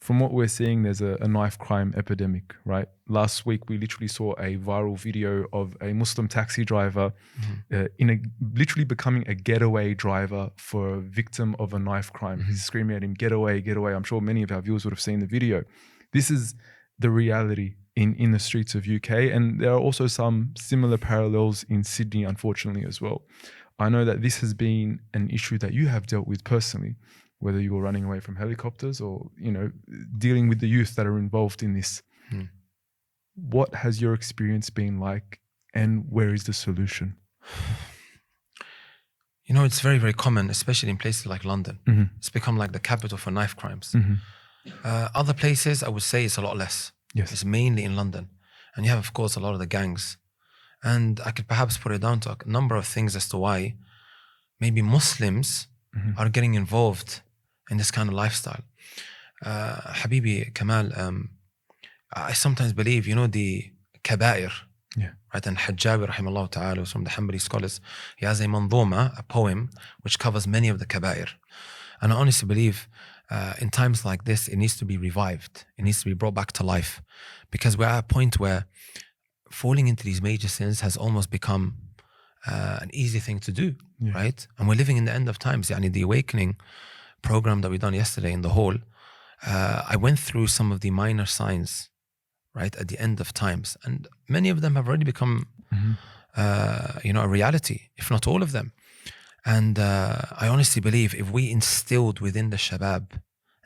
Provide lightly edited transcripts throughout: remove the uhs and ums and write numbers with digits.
from what we're seeing, there's a knife crime epidemic, right? Last week, we literally saw a viral video of a Muslim taxi driver literally becoming a getaway driver for a victim of a knife crime. He's screaming at him, "Get away, get away." I'm sure many of our viewers would have seen the video. This is the reality in the streets of UK. And there are also some similar parallels in Sydney, unfortunately, as well. I know that this has been an issue that you have dealt with personally, whether you were running away from helicopters or, dealing with the youth that are involved in this. What has your experience been like, and where is the solution? It's very, very common, especially in places like London. It's become like the capital for knife crimes. Other places, I would say it's a lot less. Yes. It's mainly in London. And you have, of course, a lot of the gangs. And I could perhaps put it down to a number of things as to why maybe Muslims are getting involved in this kind of lifestyle. Habibi Kamal, I sometimes believe, the kabair, right? And Hajjabi, rahimahullah ta'ala, from the Hanbali scholars, he has a manzuma, a poem, which covers many of the kabair. And I honestly believe in times like this, it needs to be revived. It needs to be brought back to life, because we're at a point where falling into these major sins has almost become an easy thing to do, right? And we're living in the end of times. The awakening program that we done yesterday in the hall, I went through some of the minor signs, right, at the end of times, and many of them have already become, a reality, if not all of them. And I honestly believe if we instilled within the shabab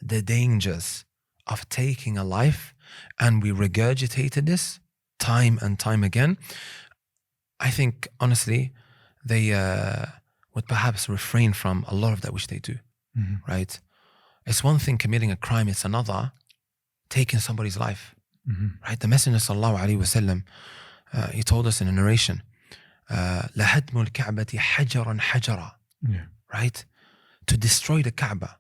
the dangers of taking a life, and we regurgitated this time and time again, I think honestly they would perhaps refrain from a lot of that which they do. Right? It's one thing committing a crime, it's another taking somebody's life. Right? The Messenger sallallahu alaihi wasallam, he told us in a narration, لَهَدْمُ الْكَعْبَةِ حَجَرًا حَجَرًا, right? To destroy the Kaaba,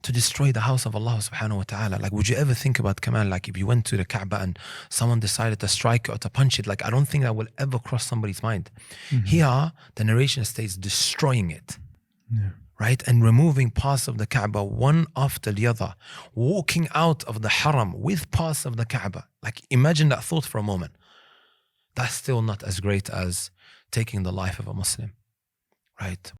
to destroy the house of Allah subhanahu wa ta'ala. Like, would you ever think about, Kamal, like if you went to the Kaaba and someone decided to strike it or to punch it? Like, I don't think that will ever cross somebody's mind. Here, the narration states destroying it. Right? And removing parts of the Kaaba one after the other, walking out of the Haram with parts of the Kaaba. Like, imagine that thought for a moment. That's still not as great as taking the life of a Muslim, right?